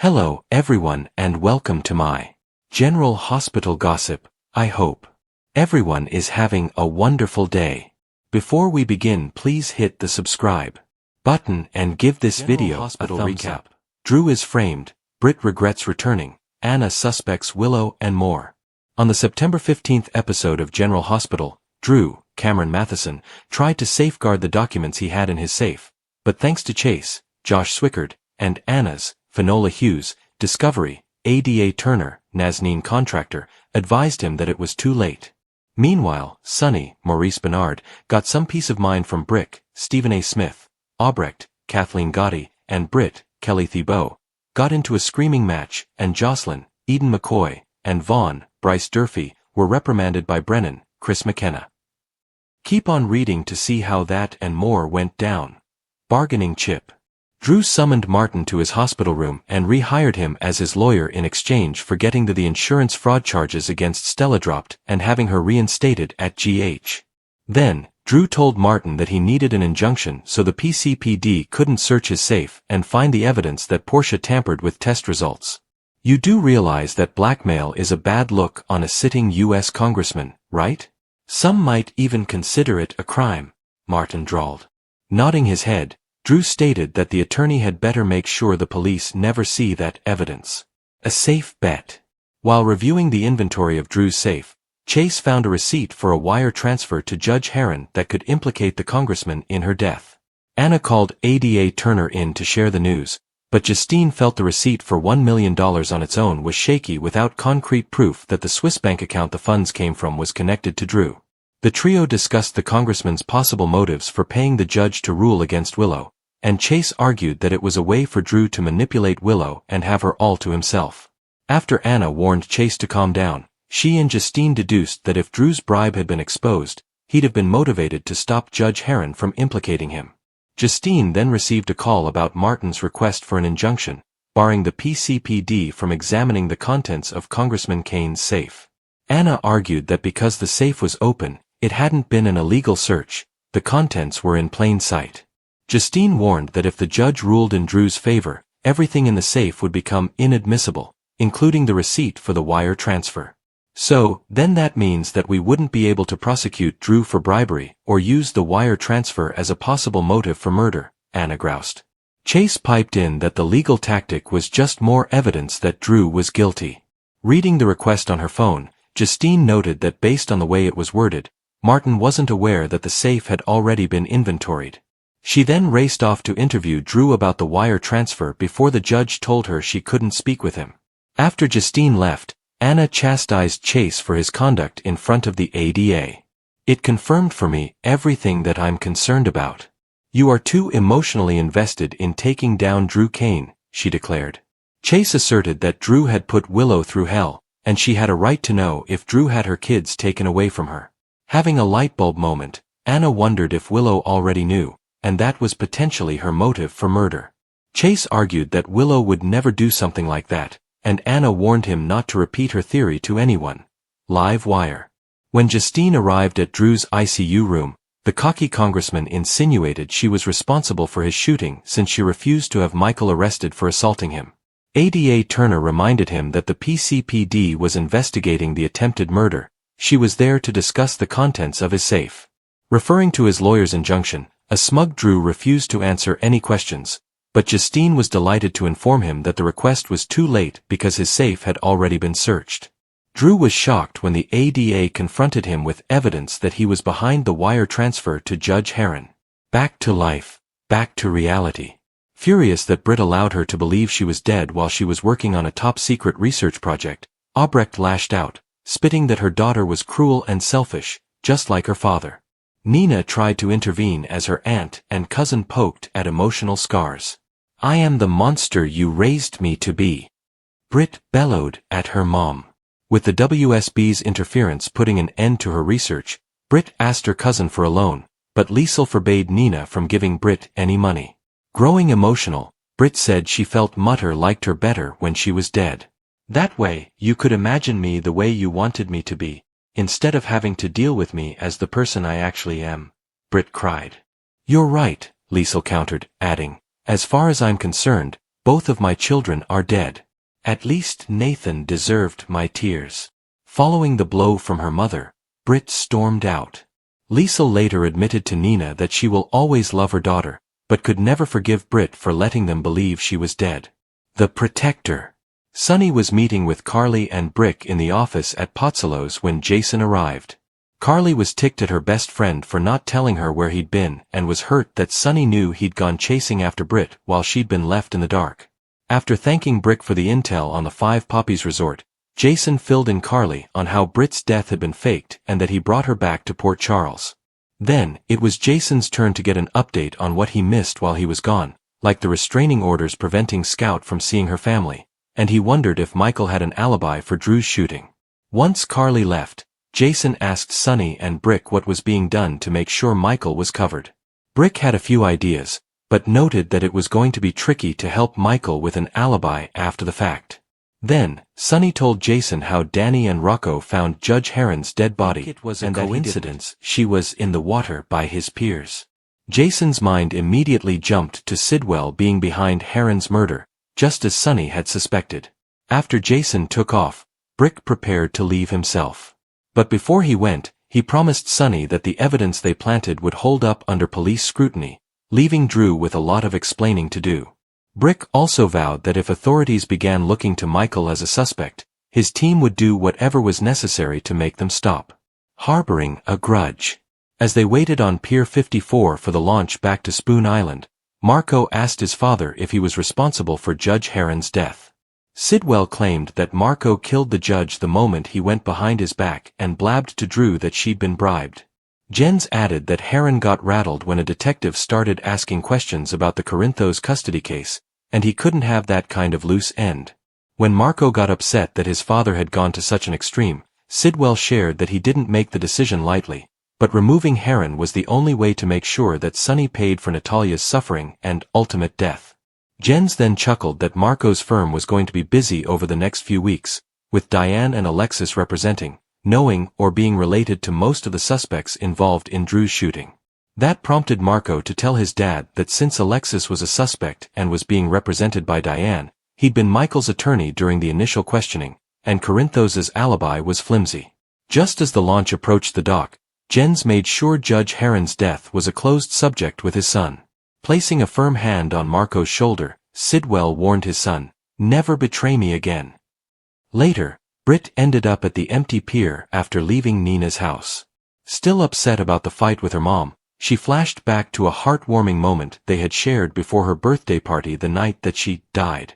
Hello, everyone, and welcome to my General Hospital Gossip. I hope everyone is having a wonderful day. Before we begin, please hit the subscribe button and give this video a thumbs up. Drew is framed, Britt regrets returning, Anna suspects Willow, and more. On the September 15th episode of General Hospital, Drew, Cameron Matheson, tried to safeguard the documents he had in his safe, but thanks to Chase, Josh Swickard, and Anna's, Finola Hughes, Discovery, Ada Turner, Nazneen Contractor, advised him that it was too late. Meanwhile, Sonny, Maurice Bernard, got some peace of mind from Brick, Stephen A. Smith, Albrecht, Kathleen Gotti, and Britt, Kelly Thibault, got into a screaming match, and Jocelyn, Eden McCoy, and Vaughn, Bryce Durfee, were reprimanded by Brennan, Chris McKenna. Keep on reading to see how that and more went down. Bargaining chip. Drew summoned Martin to his hospital room and rehired him as his lawyer in exchange for getting the insurance fraud charges against Stella dropped and having her reinstated at GH. Then, Drew told Martin that he needed an injunction so the PCPD couldn't search his safe and find the evidence that Portia tampered with test results. You do realize that blackmail is a bad look on a sitting U.S. congressman, right? Some might even consider it a crime, Martin drawled. Nodding his head, Drew stated that the attorney had better make sure the police never see that evidence. A safe bet. While reviewing the inventory of Drew's safe, Chase found a receipt for a wire transfer to Judge Herron that could implicate the congressman in her death. Anna called Ada Turner in to share the news, but Justine felt the receipt for $1 million on its own was shaky without concrete proof that the Swiss bank account the funds came from was connected to Drew. The trio discussed the congressman's possible motives for paying the judge to rule against Willow, and Chase argued that it was a way for Drew to manipulate Willow and have her all to himself. After Anna warned Chase to calm down, she and Justine deduced that if Drew's bribe had been exposed, he'd have been motivated to stop Judge Herron from implicating him. Justine then received a call about Martin's request for an injunction, barring the PCPD from examining the contents of Congressman Kane's safe. Anna argued that because the safe was open, it hadn't been an illegal search, the contents were in plain sight. Justine warned that if the judge ruled in Drew's favor, everything in the safe would become inadmissible, including the receipt for the wire transfer. So, then that means that we wouldn't be able to prosecute Drew for bribery or use the wire transfer as a possible motive for murder, Anna groused. Chase piped in that the legal tactic was just more evidence that Drew was guilty. Reading the request on her phone, Justine noted that based on the way it was worded, Martin wasn't aware that the safe had already been inventoried. She then raced off to interview Drew about the wire transfer before the judge told her she couldn't speak with him. After Justine left, Anna chastised Chase for his conduct in front of the ADA. It confirmed for me everything that I'm concerned about. You are too emotionally invested in taking down Drew Kane, she declared. Chase asserted that Drew had put Willow through hell, and she had a right to know if Drew had her kids taken away from her. Having a light bulb moment, Anna wondered if Willow already knew, and that was potentially her motive for murder. Chase argued that Willow would never do something like that, and Anna warned him not to repeat her theory to anyone. Live wire. When Justine arrived at Drew's ICU room, the cocky congressman insinuated she was responsible for his shooting since she refused to have Michael arrested for assaulting him. Ada Turner reminded him that the PCPD was investigating the attempted murder. She was there to discuss the contents of his safe. Referring to his lawyer's injunction, a smug Drew refused to answer any questions, but Justine was delighted to inform him that the request was too late because his safe had already been searched. Drew was shocked when the ADA confronted him with evidence that he was behind the wire transfer to Judge Herron. Back to life, back to reality. Furious that Britt allowed her to believe she was dead while she was working on a top-secret research project, Albrecht lashed out, spitting that her daughter was cruel and selfish, just like her father. Nina tried to intervene as her aunt and cousin poked at emotional scars. I am the monster you raised me to be, Britt bellowed at her mom. With the WSB's interference putting an end to her research, Britt asked her cousin for a loan, but Liesl forbade Nina from giving Britt any money. Growing emotional, Britt said she felt Mutter liked her better when she was dead. That way, you could imagine me the way you wanted me to be, instead of having to deal with me as the person I actually am, Britt cried. You're right, Liesl countered, adding, as far as I'm concerned, Both of my children are dead. At least Nathan deserved my tears. Following the blow from her mother, Britt stormed out. Liesl later admitted to Nina that she will always love her daughter, but could never forgive Britt for letting them believe she was dead. The protector. Sunny was meeting with Carly and Brick in the office at Pozzolo's when Jason arrived. Carly was ticked at her best friend for not telling her where he'd been and was hurt that Sunny knew he'd gone chasing after Britt while she'd been left in the dark. After thanking Brick for the intel on the Five Poppies resort, Jason filled in Carly on how Britt's death had been faked and that he brought her back to Port Charles. Then, it was Jason's turn to get an update on what he missed while he was gone, like the restraining orders preventing Scout from seeing her family, and he wondered if Michael had an alibi for Drew's shooting. Once Carly left, Jason asked Sunny and Brick what was being done to make sure Michael was covered. Brick had a few ideas, but noted that it was going to be tricky to help Michael with an alibi after the fact. Then, Sunny told Jason how Danny and Rocco found Judge Heron's dead body, It was a and that coincidence she was in the water by his peers. Jason's mind immediately jumped to Sidwell being behind Heron's murder, just as Sunny had suspected. After Jason took off, Brick prepared to leave himself. But before he went, he promised Sunny that the evidence they planted would hold up under police scrutiny, leaving Drew with a lot of explaining to do. Brick also vowed that if authorities began looking to Michael as a suspect, his team would do whatever was necessary to make them stop. Harboring a grudge. As they waited on Pier 54 for the launch back to Spoon Island, Marco asked his father if he was responsible for Judge Heron's death. Sidwell claimed that Marco killed the judge the moment he went behind his back and blabbed to Drew that she'd been bribed. Jens added that Heron got rattled when a detective started asking questions about the Corinthos custody case, and he couldn't have that kind of loose end. When Marco got upset that his father had gone to such an extreme, Sidwell shared that he didn't make the decision lightly, but removing Heron was the only way to make sure that Sunny paid for Natalia's suffering and ultimate death. Jens then chuckled that Marco's firm was going to be busy over the next few weeks, with Diane and Alexis representing, knowing or being related to most of the suspects involved in Drew's shooting. That prompted Marco to tell his dad that since Alexis was a suspect and was being represented by Diane, he'd been Michael's attorney during the initial questioning, and Corinthos' alibi was flimsy. Just as the launch approached the dock, Jens made sure Judge Heron's death was a closed subject with his son. Placing a firm hand on Marco's shoulder, Sidwell warned his son, "Never betray me again." Later, Britt ended up at the empty pier after leaving Nina's house. Still upset about the fight with her mom, she flashed back to a heartwarming moment they had shared before her birthday party the night that she died.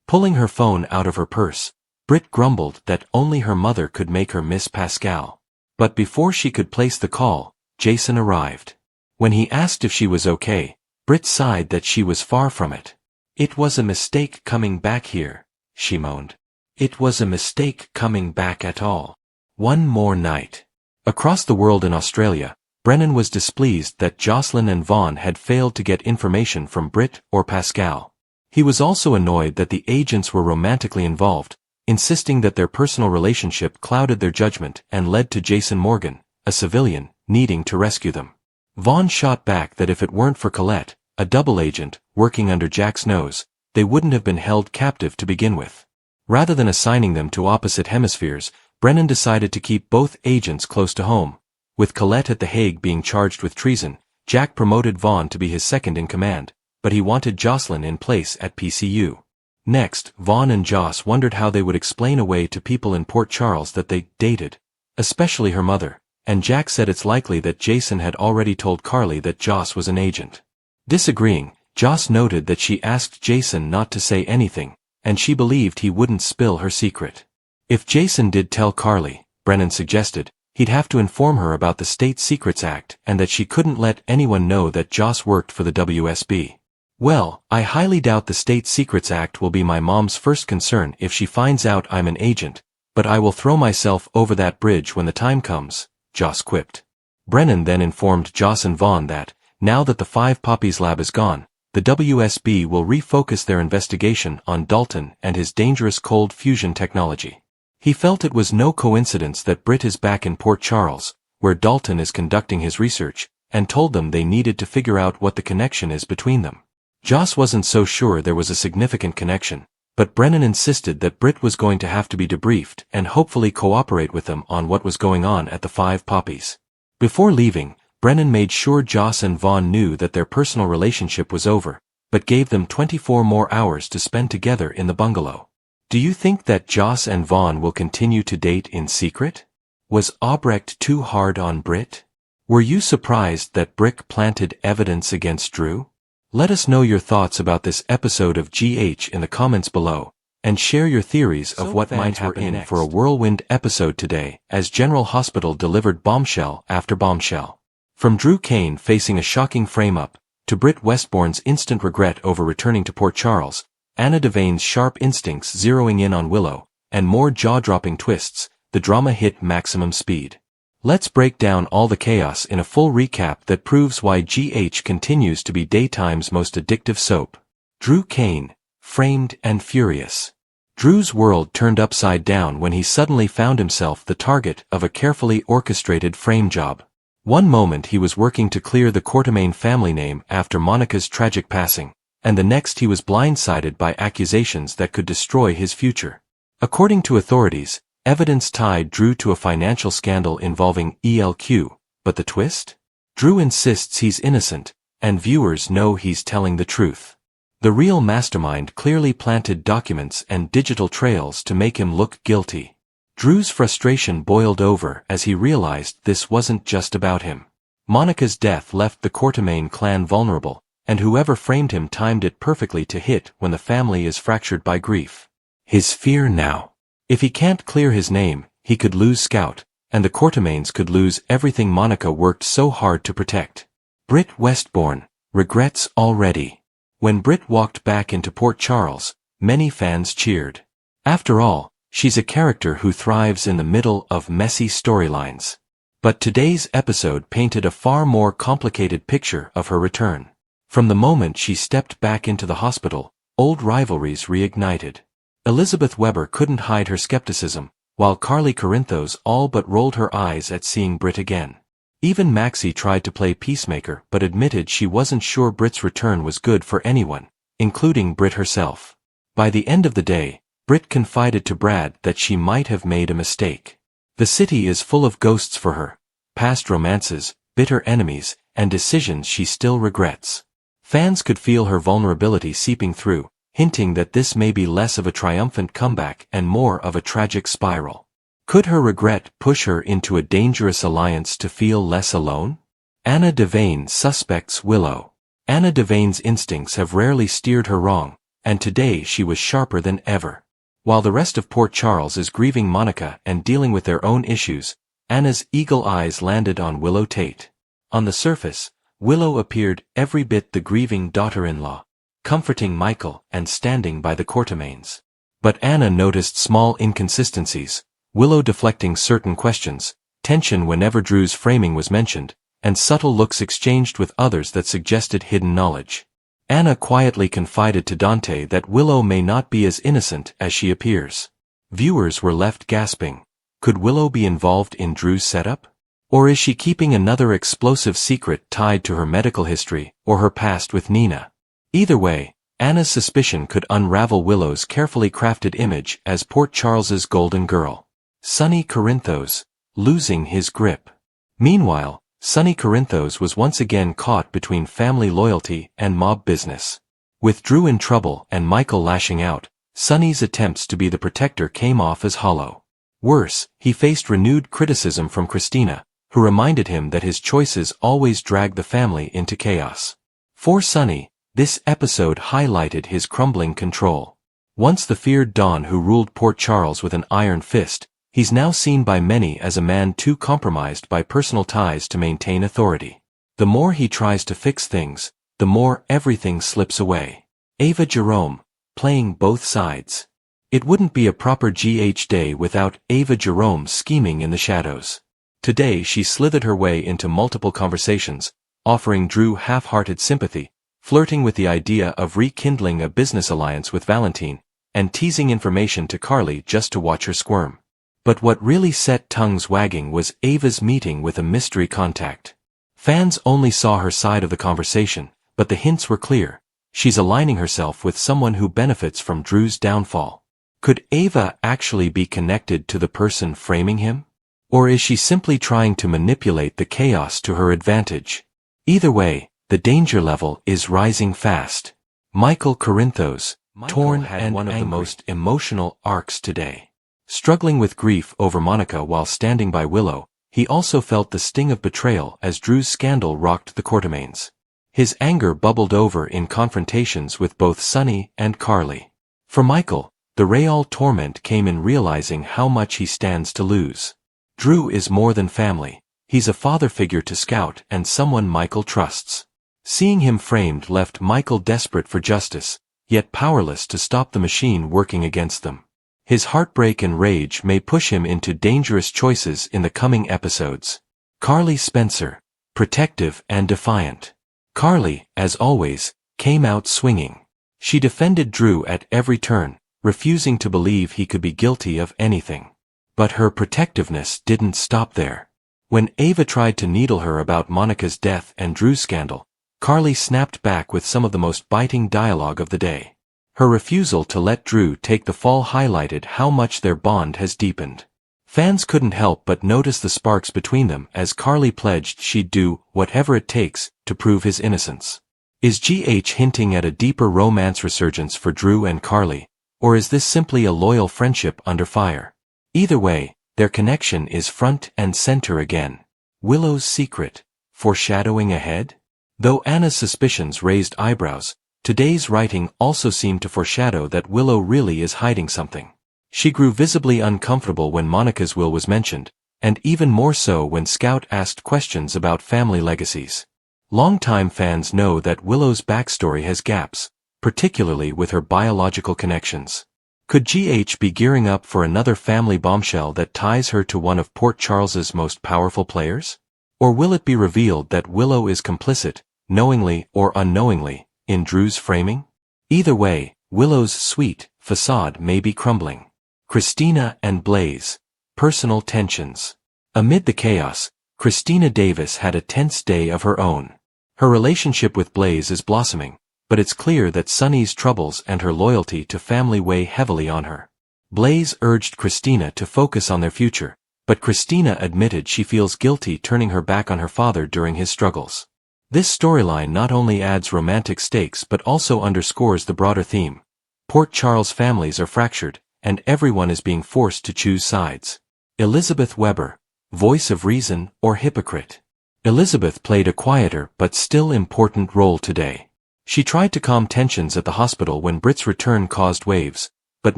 Pulling her phone out of her purse, Britt grumbled that only her mother could make her miss Pascal. But before she could place the call, Jason arrived. When he asked if she was okay, Britt sighed that she was far from it. "It was a mistake coming back here," she moaned. "It was a mistake coming back at all. One more night." Across the world in Australia, Brennan was displeased that Jocelyn and Vaughn had failed to get information from Britt or Pascal. He was also annoyed that the agents were romantically involved, insisting that their personal relationship clouded their judgment and led to Jason Morgan, a civilian, needing to rescue them. Vaughn shot back that if it weren't for Colette, a double agent, working under Jack's nose, they wouldn't have been held captive to begin with. Rather than assigning them to opposite hemispheres, Brennan decided to keep both agents close to home. With Colette at The Hague being charged with treason, Jack promoted Vaughn to be his second in command, but he wanted Jocelyn in place at PCU. Next, Vaughn and Joss wondered how they would explain away to people in Port Charles that they dated, especially her mother, and Jack said it's likely that Jason had already told Carly that Joss was an agent. Disagreeing, Joss noted that she asked Jason not to say anything, and she believed he wouldn't spill her secret. If Jason did tell Carly, Brennan suggested, he'd have to inform her about the State Secrets Act and that she couldn't let anyone know that Joss worked for the WSB. "Well, I highly doubt the State Secrets Act will be my mom's first concern if she finds out I'm an agent, but I will throw myself over that bridge when the time comes," Joss quipped. Brennan then informed Joss and Vaughn that, now that the Five Poppies lab is gone, the WSB will refocus their investigation on Dalton and his dangerous cold fusion technology. He felt it was no coincidence that Britt is back in Port Charles, where Dalton is conducting his research, and told them they needed to figure out what the connection is between them. Joss wasn't so sure there was a significant connection, but Brennan insisted that Britt was going to have to be debriefed and hopefully cooperate with them on what was going on at the Five Poppies. Before leaving, Brennan made sure Joss and Vaughn knew that their personal relationship was over, but gave them 24 more hours to spend together in the bungalow. Do you think that Joss and Vaughn will continue to date in secret? Was Albrecht too hard on Britt? Were you surprised that Brick planted evidence against Drew? Let us know your thoughts about this episode of GH in the comments below, and share your theories of what might happen for a whirlwind episode today as General Hospital delivered bombshell after bombshell. From Drew Kane facing a shocking frame-up, to Britt Westbourne's instant regret over returning to Port Charles, Anna Devane's sharp instincts zeroing in on Willow, and more jaw-dropping twists, the drama hit maximum speed. Let's break down all the chaos in a full recap that proves why GH continues to be daytime's most addictive soap. Drew Kane, framed and furious. Drew's world turned upside down when he suddenly found himself the target of a carefully orchestrated frame job. One moment he was working to clear the Courtemain family name after Monica's tragic passing, and the next he was blindsided by accusations that could destroy his future. According to authorities, evidence tied Drew to a financial scandal involving ELQ, but the twist? Drew insists he's innocent, and viewers know he's telling the truth. The real mastermind clearly planted documents and digital trails to make him look guilty. Drew's frustration boiled over as he realized this wasn't just about him. Monica's death left the Courtemain clan vulnerable, and whoever framed him timed it perfectly to hit when the family is fractured by grief. His fear now. If he can't clear his name, he could lose Scout, and the Courtemains could lose everything Monica worked so hard to protect. Britt Westbourne, regrets already. When Britt walked back into Port Charles, many fans cheered. After all, she's a character who thrives in the middle of messy storylines. But today's episode painted a far more complicated picture of her return. From the moment she stepped back into the hospital, old rivalries reignited. Elizabeth Weber couldn't hide her skepticism, while Carly Corinthos all but rolled her eyes at seeing Britt again. Even Maxie tried to play peacemaker but admitted she wasn't sure Britt's return was good for anyone, including Britt herself. By the end of the day, Britt confided to Brad that she might have made a mistake. The city is full of ghosts for her, past romances, bitter enemies, and decisions she still regrets. Fans could feel her vulnerability seeping through, hinting that this may be less of a triumphant comeback and more of a tragic spiral. Could her regret push her into a dangerous alliance to feel less alone? Anna Devane suspects Willow. Anna Devane's instincts have rarely steered her wrong, and today she was sharper than ever. While the rest of Port Charles is grieving Monica and dealing with their own issues, Anna's eagle eyes landed on Willow Tate. On the surface, Willow appeared every bit the grieving daughter-in-law, comforting Michael and standing by the Courtemains. But Anna noticed small inconsistencies, Willow deflecting certain questions, tension whenever Drew's framing was mentioned, and subtle looks exchanged with others that suggested hidden knowledge. Anna quietly confided to Dante that Willow may not be as innocent as she appears. Viewers were left gasping. Could Willow be involved in Drew's setup? Or is she keeping another explosive secret tied to her medical history or her past with Nina? Either way, Anna's suspicion could unravel Willow's carefully crafted image as Port Charles's golden girl. Sonny Corinthos, losing his grip. Meanwhile, Sonny Corinthos was once again caught between family loyalty and mob business. With Drew in trouble and Michael lashing out, Sonny's attempts to be the protector came off as hollow. Worse, he faced renewed criticism from Christina, who reminded him that his choices always dragged the family into chaos. For Sonny, this episode highlighted his crumbling control. Once the feared Don who ruled Port Charles with an iron fist, he's now seen by many as a man too compromised by personal ties to maintain authority. The more he tries to fix things, the more everything slips away. Ava Jerome, playing both sides. It wouldn't be a proper GH day without Ava Jerome scheming in the shadows. Today she slithered her way into multiple conversations, offering Drew half-hearted sympathy, flirting with the idea of rekindling a business alliance with Valentine, and teasing information to Carly just to watch her squirm. But what really set tongues wagging was Ava's meeting with a mystery contact. Fans only saw her side of the conversation, but the hints were clear. She's aligning herself with someone who benefits from Drew's downfall. Could Ava actually be connected to the person framing him? Or is she simply trying to manipulate the chaos to her advantage? Either way, the danger level is rising fast. Michael Corinthos, torn had one of the most emotional arcs today. Struggling with grief over Monica while standing by Willow, he also felt the sting of betrayal as Drew's scandal rocked the Quartermaines. His anger bubbled over in confrontations with both Sonny and Carly. For Michael, the real torment came in realizing how much he stands to lose. Drew is more than family. He's a father figure to Scout and someone Michael trusts. Seeing him framed left Michael desperate for justice, yet powerless to stop the machine working against them. His heartbreak and rage may push him into dangerous choices in the coming episodes. Carly Spencer, protective and defiant. Carly, as always, came out swinging. She defended Drew at every turn, refusing to believe he could be guilty of anything. But her protectiveness didn't stop there. When Ava tried to needle her about Monica's death and Drew's scandal, Carly snapped back with some of the most biting dialogue of the day. Her refusal to let Drew take the fall highlighted how much their bond has deepened. Fans couldn't help but notice the sparks between them as Carly pledged she'd do whatever it takes to prove his innocence. Is GH hinting at a deeper romance resurgence for Drew and Carly, or is this simply a loyal friendship under fire? Either way, their connection is front and center again. Willow's secret, foreshadowing ahead? Though Anna's suspicions raised eyebrows, today's writing also seemed to foreshadow that Willow really is hiding something. She grew visibly uncomfortable when Monica's will was mentioned, and even more so when Scout asked questions about family legacies. Longtime fans know that Willow's backstory has gaps, particularly with her biological connections. Could GH be gearing up for another family bombshell that ties her to one of Port Charles's most powerful players? Or will it be revealed that Willow is complicit, knowingly or unknowingly, in Drew's framing? Either way, Willow's sweet facade may be crumbling. Christina and Blaze. Personal tensions. Amid the chaos, Christina Davis had a tense day of her own. Her relationship with Blaze is blossoming, but it's clear that Sonny's troubles and her loyalty to family weigh heavily on her. Blaze urged Christina to focus on their future, but Christina admitted she feels guilty turning her back on her father during his struggles. This storyline not only adds romantic stakes but also underscores the broader theme. Port Charles families are fractured, and everyone is being forced to choose sides. Elizabeth Weber, voice of reason or hypocrite? Elizabeth played a quieter but still important role today. She tried to calm tensions at the hospital when Britt's return caused waves, but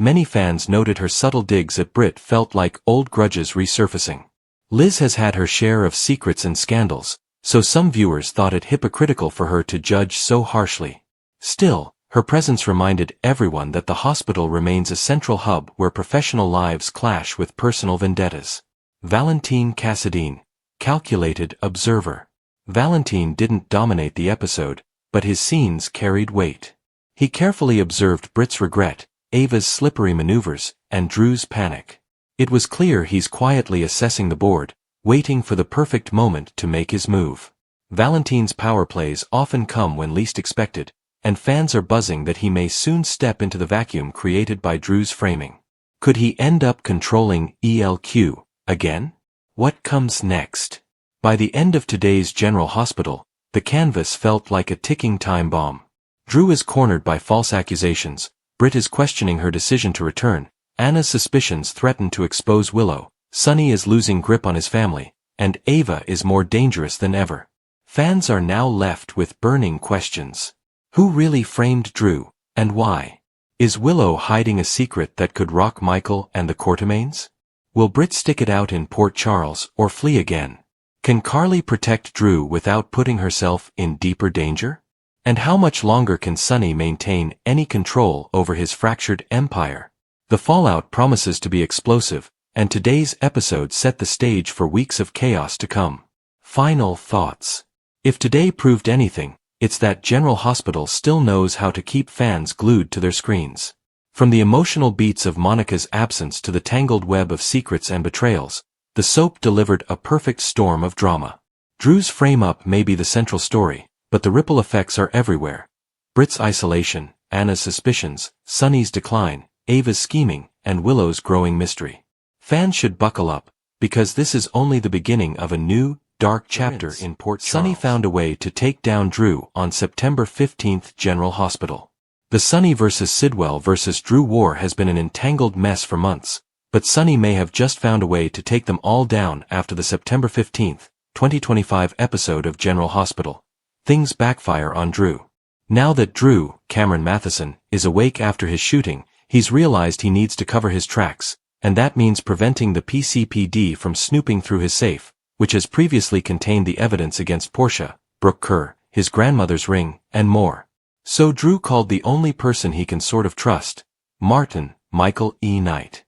many fans noted her subtle digs at Britt felt like old grudges resurfacing. Liz has had her share of secrets and scandals, so some viewers thought it hypocritical for her to judge so harshly. Still, her presence reminded everyone that the hospital remains a central hub where professional lives clash with personal vendettas. Valentine Cassadine, calculated observer. Valentine didn't dominate the episode, but his scenes carried weight. He carefully observed Britt's regret, Ava's slippery maneuvers, and Drew's panic. It was clear he's quietly assessing the board, waiting for the perfect moment to make his move. Valentine's power plays often come when least expected, and fans are buzzing that he may soon step into the vacuum created by Drew's framing. Could he end up controlling ELQ again? What comes next? By the end of today's General Hospital, the canvas felt like a ticking time bomb. Drew is cornered by false accusations, Britt is questioning her decision to return, Anna's suspicions threaten to expose Willow, Sonny is losing grip on his family, and Ava is more dangerous than ever. Fans are now left with burning questions. Who really framed Drew, and why? Is Willow hiding a secret that could rock Michael and the Quartermaines? Will Britt stick it out in Port Charles or flee again? Can Carly protect Drew without putting herself in deeper danger? And how much longer can Sonny maintain any control over his fractured empire? The fallout promises to be explosive, and today's episode set the stage for weeks of chaos to come. Final thoughts. If today proved anything, it's that General Hospital still knows how to keep fans glued to their screens. From the emotional beats of Monica's absence to the tangled web of secrets and betrayals, the soap delivered a perfect storm of drama. Drew's frame-up may be the central story, but the ripple effects are everywhere. Britt's isolation, Anna's suspicions, Sunny's decline, Ava's scheming, and Willow's growing mystery. Fans should buckle up, because this is only the beginning of a new, dark chapter in Port Charles. Sunny found a way to take down Drew on September 15th. General Hospital. The Sunny vs. Sidwell vs. Drew war has been an entangled mess for months, but Sunny may have just found a way to take them all down after the September 15th, 2025 episode of General Hospital. Things backfire on Drew. Now that Drew, Cameron Matheson, is awake after his shooting, he's realized he needs to cover his tracks, and that means preventing the PCPD from snooping through his safe, which has previously contained the evidence against Portia, Brooke Kerr, his grandmother's ring, and more. So Drew called the only person he can sort of trust, Michael E. Knight.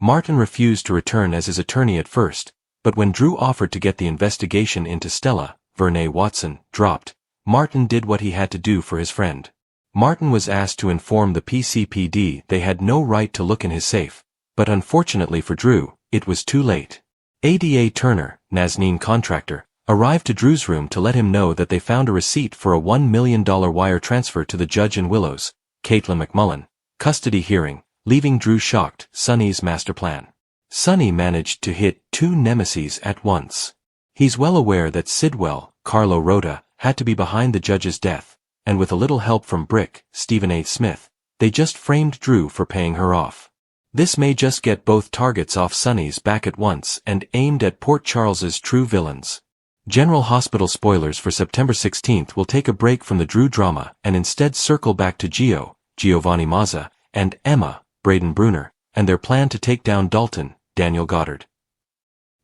Martin refused to return as his attorney at first, but when Drew offered to get the investigation into Stella, Vernee Watson, dropped, Martin did what he had to do for his friend. Martin was asked to inform the PCPD they had no right to look in his safe, but unfortunately for Drew, it was too late. ADA Turner, Nazneen contractor, arrived to Drew's room to let him know that they found a receipt for a $1 million wire transfer to the judge in Willow's, Caitlin McMullen, custody hearing, leaving Drew shocked. Sunny's master plan. Sunny managed to hit two nemeses at once. He's well aware that Sidwell, Carlo Rota, had to be behind the judge's death, and with a little help from Brick, Stephen A. Smith, they just framed Drew for paying her off. This may just get both targets off Sunny's back at once and aimed at Port Charles's true villains. General Hospital spoilers for September 16th will take a break from the Drew drama and instead circle back to Giovanni Mazza, and Emma, Braden Bruner, and their plan to take down Dalton, Daniel Goddard.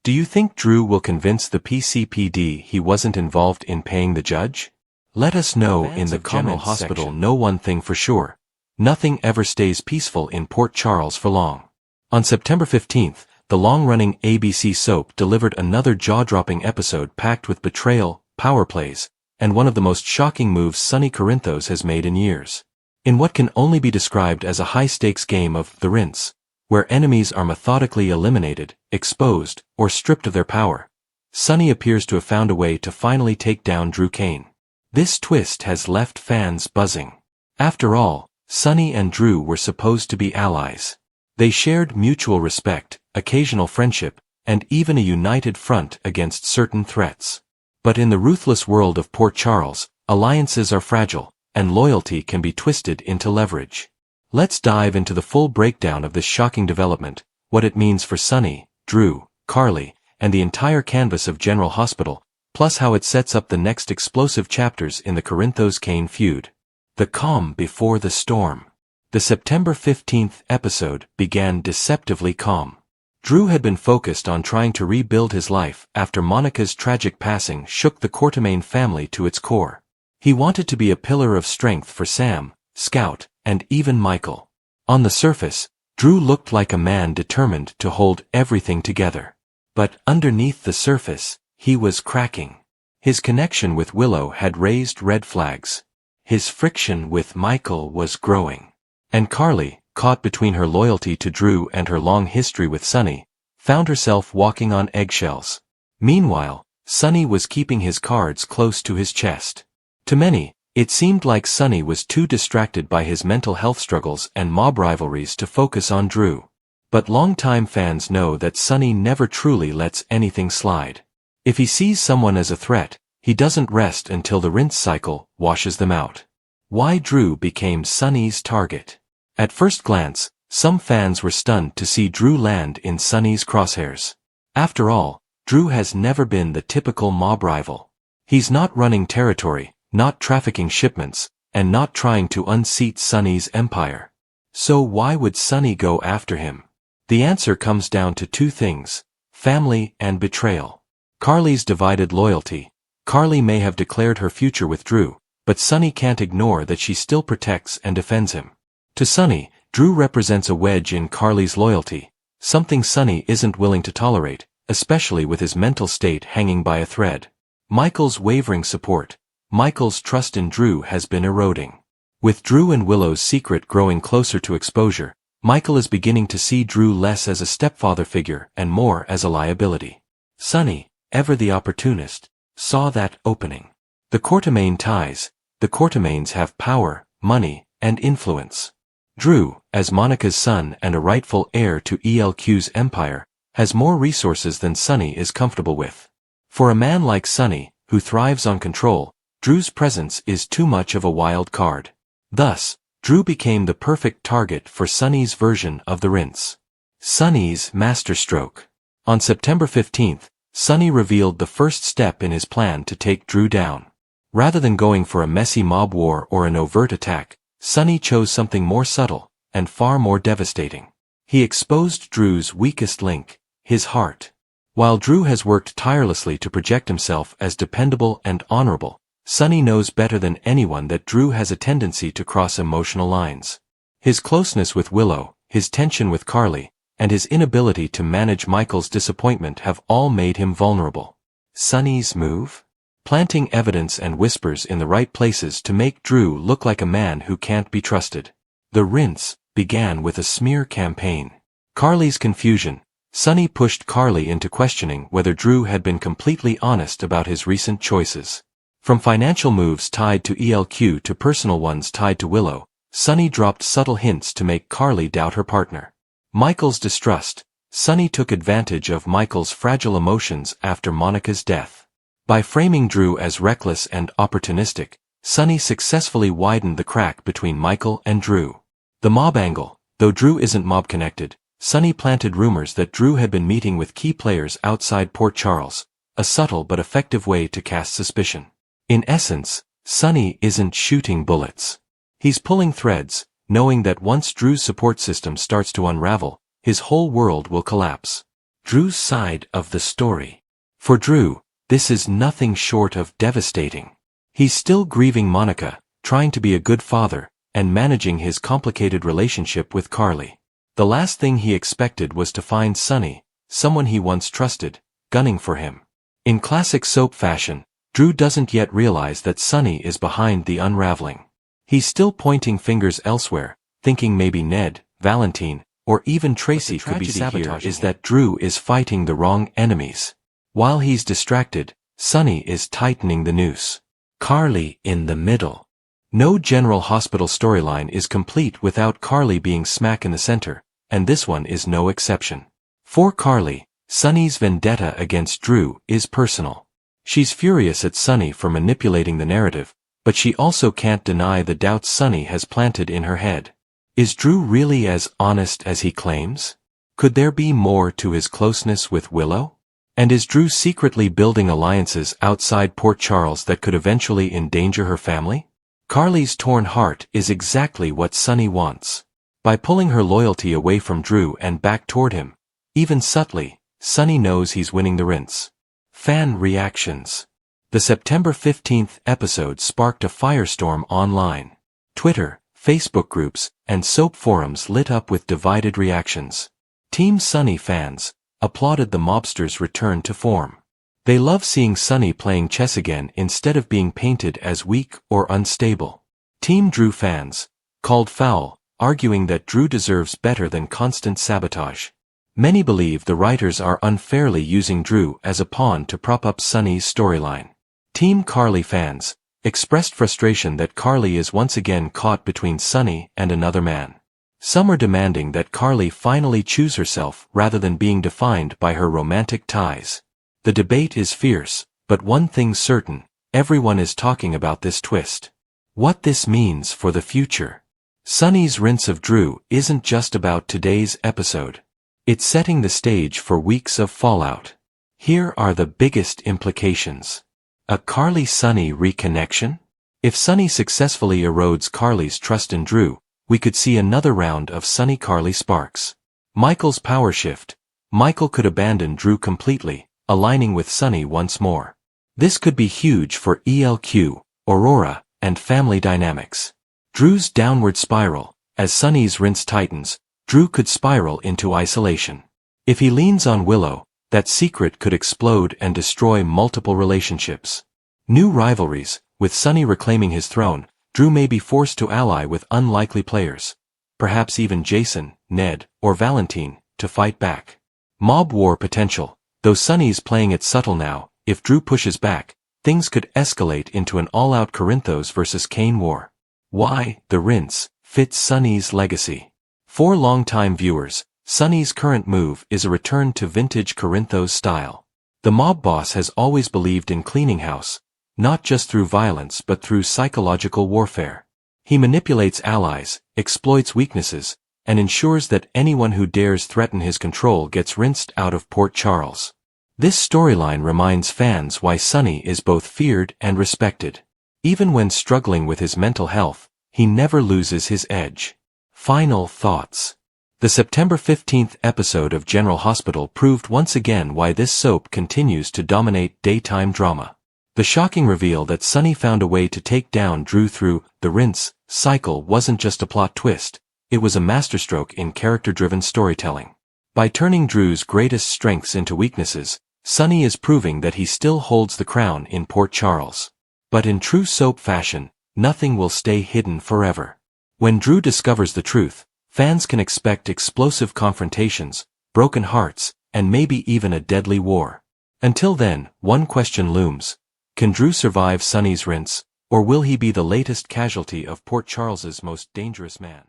Do you think Drew will convince the PCPD he wasn't involved in paying the judge? Let us know in the comment section. Know one thing for sure. Nothing ever stays peaceful in Port Charles for long. On September 15th, the long-running ABC soap delivered another jaw-dropping episode packed with betrayal, power plays, and one of the most shocking moves Sunny Corinthos has made in years. In what can only be described as a high-stakes game of the rinse, where enemies are methodically eliminated, exposed, or stripped of their power, Sunny appears to have found a way to finally take down Drew Kane. This twist has left fans buzzing. After all, Sunny and Drew were supposed to be allies. They shared mutual respect, occasional friendship, and even a united front against certain threats. But in the ruthless world of Port Charles, alliances are fragile, and loyalty can be twisted into leverage. Let's dive into the full breakdown of this shocking development, what it means for Sunny, Drew, Carly, and the entire canvas of General Hospital, plus how it sets up the next explosive chapters in the Corinthos-Kane feud. The calm before the storm. The September 15th episode began deceptively calm. Drew had been focused on trying to rebuild his life after Monica's tragic passing shook the Quartermaine family to its core. He wanted to be a pillar of strength for Sam, Scout, and even Michael. On the surface, Drew looked like a man determined to hold everything together. But underneath the surface, he was cracking. His connection with Willow had raised red flags. His friction with Michael was growing. And Carly, caught between her loyalty to Drew and her long history with Sunny, found herself walking on eggshells. Meanwhile, Sunny was keeping his cards close to his chest. To many, it seemed like Sunny was too distracted by his mental health struggles and mob rivalries to focus on Drew. But longtime fans know that Sunny never truly lets anything slide. If he sees someone as a threat, he doesn't rest until the rinse cycle washes them out. Why Drew became Sunny's target. At first glance, some fans were stunned to see Drew land in Sunny's crosshairs. After all, Drew has never been the typical mob rival. He's not running territory, not trafficking shipments, and not trying to unseat Sunny's empire. So why would Sunny go after him? The answer comes down to two things: family and betrayal. Carly's divided loyalty. Carly may have declared her future with Drew, but Sunny can't ignore that she still protects and defends him. To Sunny, Drew represents a wedge in Carly's loyalty, something Sunny isn't willing to tolerate, especially with his mental state hanging by a thread. Michael's wavering support. Michael's trust in Drew has been eroding. With Drew and Willow's secret growing closer to exposure, Michael is beginning to see Drew less as a stepfather figure and more as a liability. Sunny, ever the opportunist, saw that opening. The Quartermaine ties, The Courtemains have power, money, and influence. Drew, as Monica's son and a rightful heir to ELQ's empire, has more resources than Sonny is comfortable with. For a man like Sonny, who thrives on control, Drew's presence is too much of a wild card. Thus, Drew became the perfect target for Sonny's version of the rinse. Sonny's masterstroke. On September 15th, Sonny revealed the first step in his plan to take Drew down. Rather than going for a messy mob war or an overt attack, Sonny chose something more subtle and far more devastating. He exposed Drew's weakest link, his heart. While Drew has worked tirelessly to project himself as dependable and honorable, Sonny knows better than anyone that Drew has a tendency to cross emotional lines. His closeness with Willow, his tension with Carly, and his inability to manage Michael's disappointment have all made him vulnerable. Sonny's move? Planting evidence and whispers in the right places to make Drew look like a man who can't be trusted. The rinse began with a smear campaign. Carly's confusion. Sonny pushed Carly into questioning whether Drew had been completely honest about his recent choices. From financial moves tied to ELQ to personal ones tied to Willow, Sonny dropped subtle hints to make Carly doubt her partner. Michael's distrust. Sonny took advantage of Michael's fragile emotions after Monica's death. By framing Drew as reckless and opportunistic, Sonny successfully widened the crack between Michael and Drew. The mob angle. Though Drew isn't mob-connected, Sonny planted rumors that Drew had been meeting with key players outside Port Charles, a subtle but effective way to cast suspicion. In essence, Sonny isn't shooting bullets. He's pulling threads, knowing that once Drew's support system starts to unravel, his whole world will collapse. Drew's side of the story. For Drew, this is nothing short of devastating. He's still grieving Monica, trying to be a good father, and managing his complicated relationship with Carly. The last thing he expected was to find Sonny, someone he once trusted, gunning for him. In classic soap fashion, Drew doesn't yet realize that Sonny is behind the unraveling. He's still pointing fingers elsewhere, thinking maybe Ned, Valentine, or even Tracy could be sabotaging. Is that Drew is fighting the wrong enemies. While he's distracted, Sonny is tightening the noose. Carly in the middle. No General Hospital storyline is complete without Carly being smack in the center, and this one is no exception. For Carly, Sonny's vendetta against Drew is personal. She's furious at Sonny for manipulating the narrative, but she also can't deny the doubts Sonny has planted in her head. Is Drew really as honest as he claims? Could there be more to his closeness with Willow? And is Drew secretly building alliances outside Port Charles that could eventually endanger her family? Carly's torn heart is exactly what Sonny wants. By pulling her loyalty away from Drew and back toward him, even subtly, Sonny knows he's winning the rinse. Fan reactions. The September 15th episode sparked a firestorm online. Twitter, Facebook groups, and soap forums lit up with divided reactions. Team Sonny fans applauded the mobster's return to form. They love seeing Sonny playing chess again instead of being painted as weak or unstable. Team Drew fans called foul, arguing that Drew deserves better than constant sabotage. Many believe the writers are unfairly using Drew as a pawn to prop up Sonny's storyline. Team Carly fans expressed frustration that Carly is once again caught between Sonny and another man. Some are demanding that Carly finally choose herself rather than being defined by her romantic ties. The debate is fierce, but one thing's certain, everyone is talking about this twist. What this means for the future. Sonny's rinse of Drew isn't just about today's episode. It's setting the stage for weeks of fallout. Here are the biggest implications. A Carly-Sonny reconnection? If Sonny successfully erodes Carly's trust in Drew, we could see another round of Sonny-Carly sparks. Michael's power shift. Michael could abandon Drew completely, aligning with Sonny once more. This could be huge for ELQ, Aurora, and family dynamics. Drew's downward spiral. As Sonny's rinse tightens, Drew could spiral into isolation. If he leans on Willow, that secret could explode and destroy multiple relationships. New rivalries. With Sonny reclaiming his throne, Drew may be forced to ally with unlikely players, perhaps even Jason, Ned, or Valentine, to fight back. Mob war potential. Though Sonny's playing it subtle now, if Drew pushes back, things could escalate into an all-out Corinthos versus Kane war. Why the rinse fits Sunny's legacy. For long-time viewers, Sunny's current move is a return to vintage Corinthos style. The mob boss has always believed in cleaning house, not just through violence but through psychological warfare. He manipulates allies, exploits weaknesses, and ensures that anyone who dares threaten his control gets rinsed out of Port Charles. This storyline reminds fans why Sunny is both feared and respected. Even when struggling with his mental health, he never loses his edge. Final thoughts. The September 15th episode of General Hospital proved once again why this soap continues to dominate daytime drama. The shocking reveal that Sunny found a way to take down Drew through the rinse cycle wasn't just a plot twist, it was a masterstroke in character-driven storytelling. By turning Drew's greatest strengths into weaknesses, Sunny is proving that he still holds the crown in Port Charles. But in true soap fashion, nothing will stay hidden forever. When Drew discovers the truth, fans can expect explosive confrontations, broken hearts, and maybe even a deadly war. Until then, one question looms. Can Drew survive Sunny's rinse, or will he be the latest casualty of Port Charles's most dangerous man?